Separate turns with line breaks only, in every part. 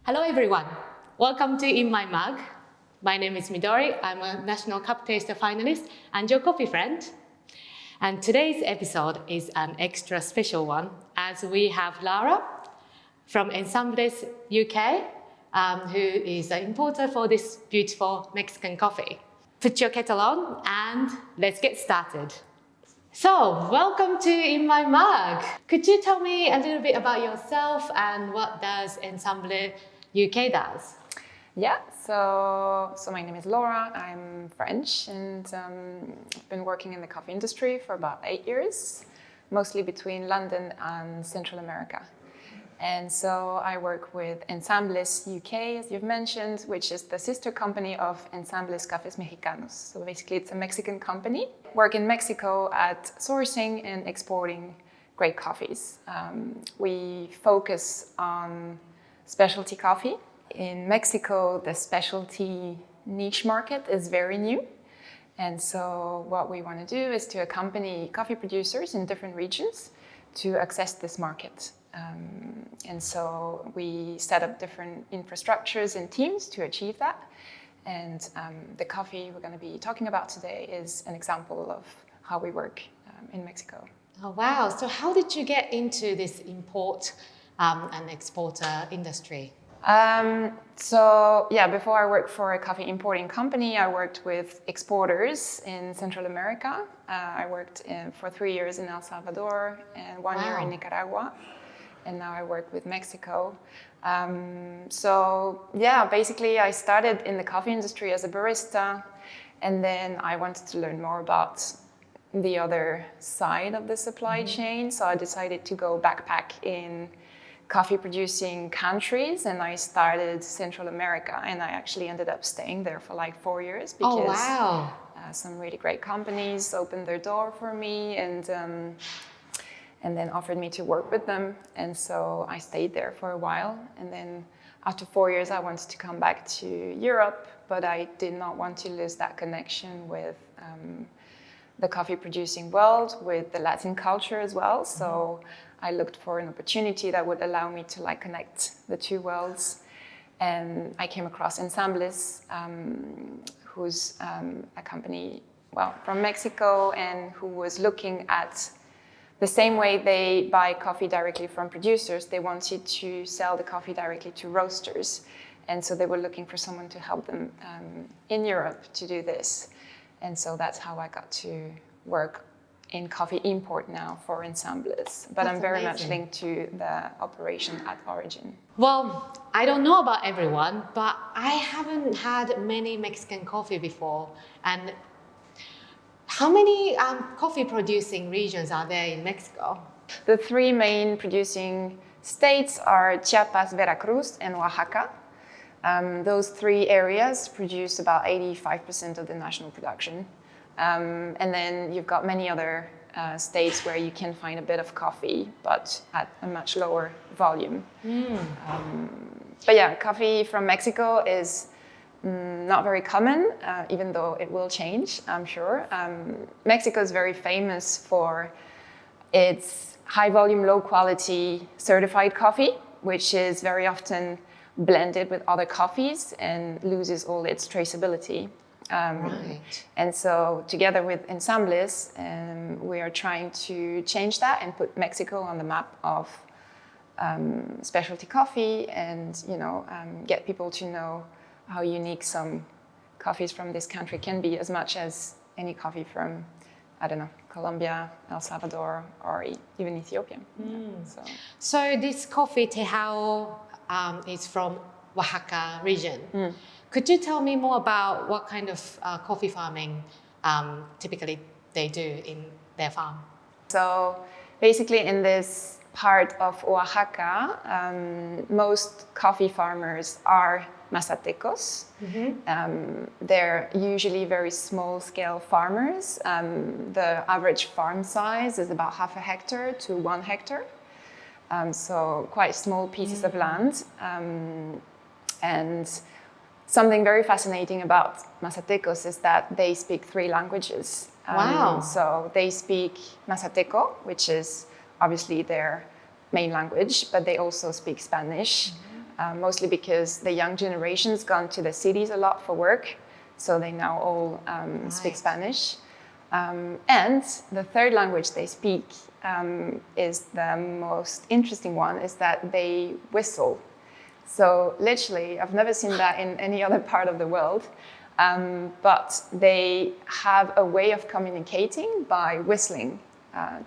Hello everyone, welcome to In My Mug. My name is Midori, I'm a National Cup Taster finalist and your coffee friend. And today's episode is an extra special one as we have Lara from Ensambles UK, who is an importer for this beautiful Mexican coffee. Put your kettle on and let's get started. So, welcome to In My Mug. Could you tell me a little bit about yourself and what does Ensambles UK does?
Yeah, so my name is Laura, I'm French and I've been working in the coffee industry for about 8 years, mostly between London and Central America. And so I work with Ensambles UK, as you've mentioned, which is the sister company of Ensambles Cafés Mexicanos. So basically it's a Mexican company. Work in Mexico at sourcing and exporting great coffees. We focus on specialty coffee. In Mexico, the specialty niche market is very new. And so what we want to do is to accompany coffee producers in different regions to access this market. And so we set up different infrastructures and teams to achieve that. And the coffee we're going to be talking about today is an example of how we work in Mexico.
Oh wow, so how did you get into this import and exporter industry?
Before I worked for a coffee importing company, I worked with exporters in Central America. I worked for 3 years in El Salvador and 1 year in Nicaragua. And now I work with Mexico. Basically I started in the coffee industry as a barista, and then I wanted to learn more about the other side of the supply chain. So I decided to go backpack in coffee producing countries, and I started Central America, and I actually ended up staying there for like 4 years because some really great companies opened their door for me and then offered me to work with them. And so I stayed there for a while. And then after 4 years, I wanted to come back to Europe, but I did not want to lose that connection with the coffee producing world, with the Latin culture as well. So I looked for an opportunity that would allow me to connect the two worlds. And I came across Ensambles, who's a company, from Mexico, and who was looking at the same way they buy coffee directly from producers. They wanted to sell the coffee directly to roasters. And so they were looking for someone to help them in Europe to do this. And so that's how I got to work in coffee import now for Ensambles. But I'm very much linked to the operation at origin.
Well, I don't know about everyone, but I haven't had many Mexican coffee before. And how many coffee producing regions are there in Mexico?
The three main producing states are Chiapas, Veracruz, and Oaxaca. Those three areas produce about 85% of the national production. And then you've got many other states where you can find a bit of coffee, but at a much lower volume. Coffee from Mexico is not very common, even though it will change, I'm sure. Mexico is very famous for its high volume, low quality certified coffee, which is very often blended with other coffees and loses all its traceability. And so together with Ensambles, we are trying to change that and put Mexico on the map of specialty coffee and get people to know how unique some coffees from this country can be, as much as any coffee from, Colombia, El Salvador, or even Ethiopia.
So this coffee Tejao is from Oaxaca region. Could you tell me more about what kind of coffee farming typically they do in their farm?
So basically in this part of Oaxaca, most coffee farmers are Mazatecos. They're usually very small scale farmers. The average farm size is about 0.5 hectare to 1 hectare. So quite small pieces of land. And something very fascinating about Mazatecos is that they speak 3 languages. So they speak Mazateco, which is obviously their main language, but they also speak Spanish, mostly because the young generation's gone to the cities a lot for work, so they now all speak Spanish. And the third language they speak is the most interesting one, is that they whistle. So literally, I've never seen that in any other part of the world, but they have a way of communicating by whistling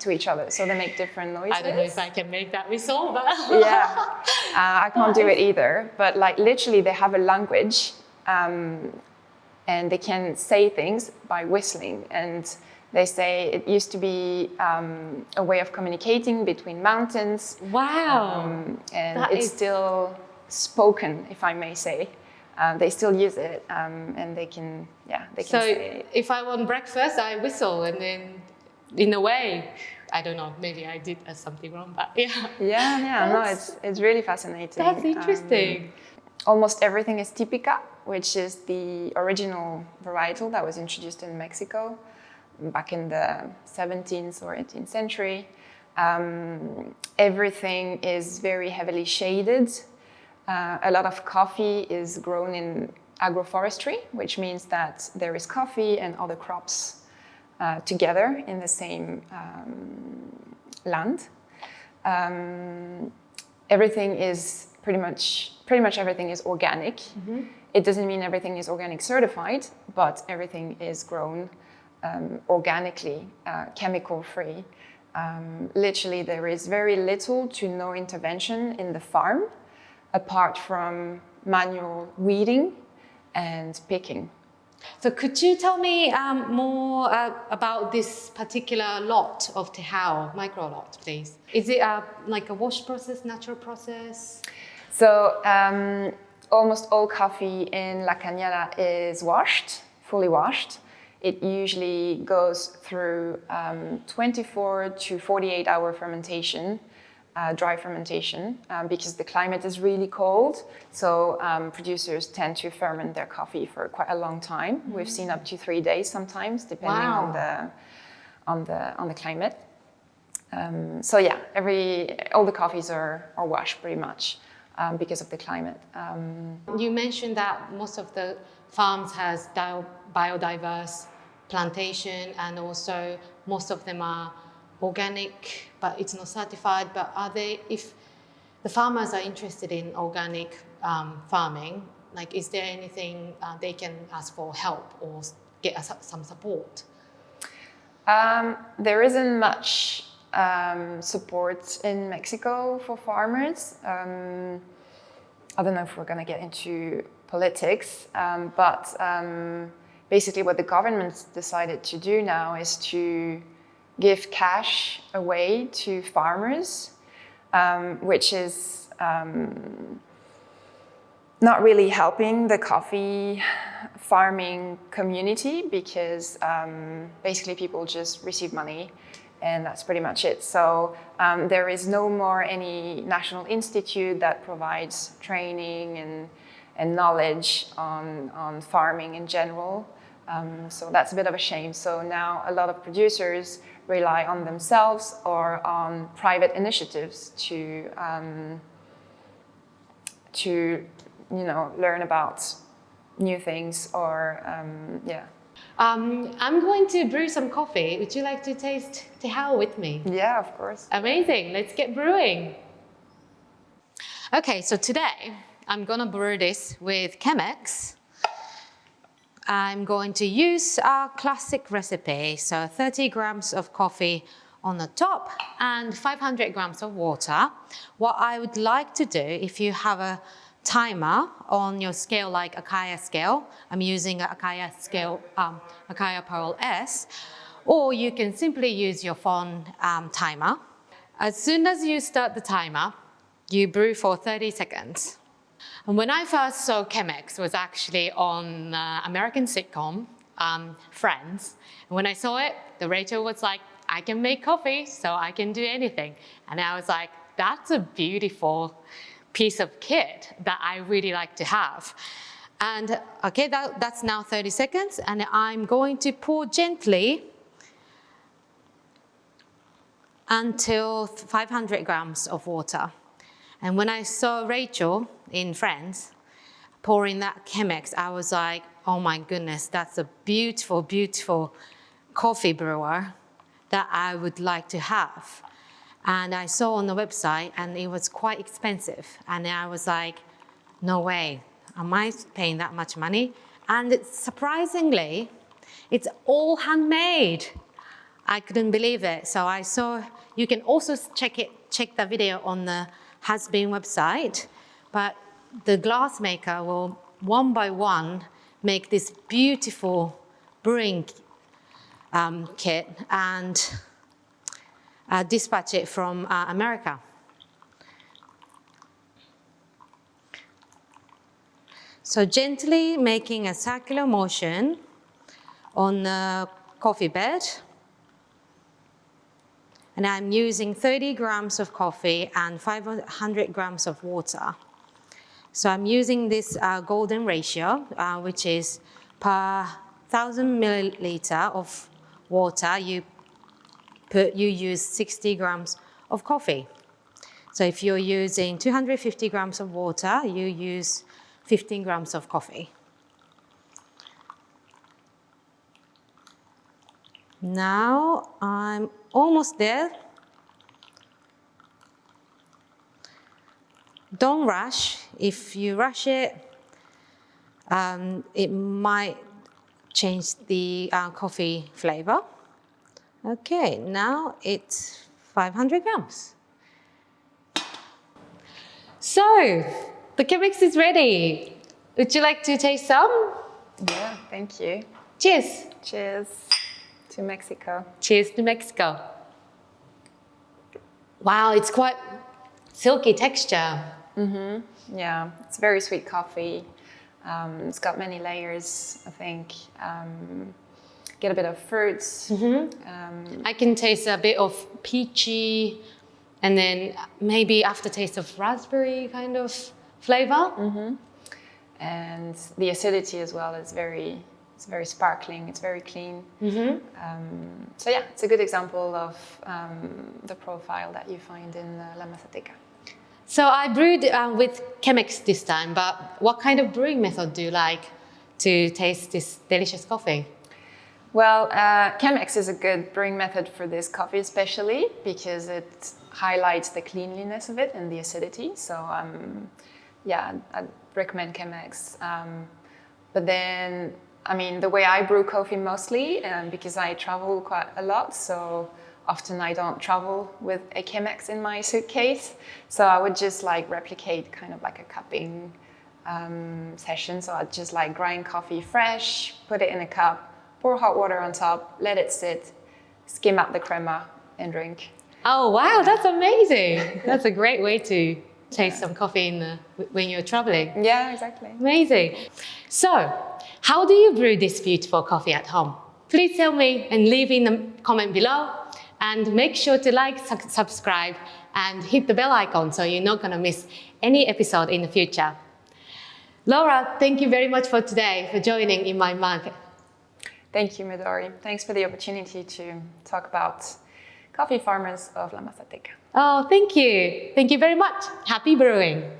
to each other. So they make different noises.
I don't know if I can make that whistle, but...
Yeah, I can't do it either. But like literally, they have a language, and they can say things by whistling. And they say it used to be a way of communicating between mountains.
Wow.
And it's still spoken, if I may say. They still use it, and they can say.
If I want breakfast, I whistle, and then in a way, I don't know, maybe I did something wrong, but yeah.
No, it's really fascinating.
That's interesting.
Almost everything is Typica, which is the original varietal that was introduced in Mexico back in the 17th or 18th century. Everything is very heavily shaded. A lot of coffee is grown in agroforestry, which means that there is coffee and other crops together in the same land. Everything is pretty much everything is organic. Mm-hmm. It doesn't mean everything is organic certified, but everything is grown organically, chemical free. Literally, there is very little to no intervention in the farm, apart from manual weeding and picking.
So could you tell me more about this particular lot of Tejao, micro lot, please? Is it like a wash process, natural process?
So almost all coffee in La Cañada is washed, fully washed. It usually goes through 24 to 48 hour fermentation, dry fermentation, because the climate is really cold. So producers tend to ferment their coffee for quite a long time. Mm-hmm. We've seen up to 3 days sometimes, depending on the climate. So yeah, all the coffees are washed pretty much because of the climate.
You mentioned that most of the farms has biodiverse plantation, and also most of them are organic, but it's not certified. But if the farmers are interested in organic farming, like, is there anything they can ask for help or get some support?
There isn't much support in Mexico for farmers. I don't know if we're going to get into politics, but basically what the government decided to do now is to give cash away to farmers, which is not really helping the coffee farming community, because basically people just receive money and that's pretty much it. So there is no more any national institute that provides training and knowledge on farming in general. So that's a bit of a shame. So now a lot of producers rely on themselves or on private initiatives to learn about new things or
I'm going to brew some coffee. Would you like to taste Tejao with me?
Yeah, of course.
Amazing. Let's get brewing. Okay, so today I'm gonna brew this with Chemex. I'm going to use our classic recipe, so 30 grams of coffee on the top and 500 grams of water. What I would like to do, if you have a timer on your scale like Acaia scale, I'm using Acaia scale, Acaia Pearl S, or you can simply use your phone timer. As soon as you start the timer, you brew for 30 seconds. And when I first saw Chemex was actually on American sitcom, Friends. And when I saw it, the Rachel was like, I can make coffee, so I can do anything. And I was like, that's a beautiful piece of kit that I really like to have. And okay, that's now 30 seconds, and I'm going to pour gently until 500 grams of water. And when I saw Rachel in France pouring that Chemex, I was like, oh my goodness, that's a beautiful, beautiful coffee brewer that I would like to have. And I saw on the website and it was quite expensive. And I was like, no way, am I paying that much money? And surprisingly, it's all handmade. I couldn't believe it. So I saw, you can also check the video on the Hasbean website, but the glass maker will one by one make this beautiful brewing kit and dispatch it from America. So gently making a circular motion on the coffee bed. And I'm using 30 grams of coffee and 500 grams of water. So I'm using this golden ratio, which is per 1,000 milliliter of water, you use 60 grams of coffee. So if you're using 250 grams of water, you use 15 grams of coffee. Now I'm almost there. Don't rush. If you rush it, it might change the coffee flavor. Okay, now it's 500 grams. So, the Chemex is ready. Would you like to taste some?
Yeah, thank you.
Cheers.
Cheers to Mexico.
Cheers to Mexico. Wow, it's quite silky texture.
Mm-hmm. Yeah, it's very sweet coffee. It's got many layers, I think. Get a bit of fruits.
Mm-hmm. I can taste a bit of peachy and then maybe aftertaste of raspberry kind of flavor.
Mm-hmm. And the acidity as well is it's very sparkling, it's very clean.
Mm-hmm.
So yeah, it's a good example of the profile that you find in La Mazateca.
So I brewed with Chemex this time, but what kind of brewing method do you like to taste this delicious coffee?
Well, Chemex is a good brewing method for this coffee especially because it highlights the cleanliness of it and the acidity. So yeah, I'd recommend Chemex. But then, I mean, the way I brew coffee mostly, because I travel quite a lot, so often I don't travel with a Chemex in my suitcase. So I would just like replicate kind of like a cupping session. So I'd just like grind coffee fresh, put it in a cup, pour hot water on top, let it sit, skim out the crema and drink.
Oh, wow, that's amazing. That's a great way to taste some coffee when you're traveling.
Yeah, exactly.
Amazing. So, how do you brew this beautiful coffee at home? Please tell me and leave in the comment below. And make sure to like, subscribe, and hit the bell icon so you're not going to miss any episode in the future. Laura, thank you very much for today, for joining in my mug.
Thank you, Midori. Thanks for the opportunity to talk about coffee farmers of La Mazateca.
Oh, thank you. Thank you very much. Happy brewing.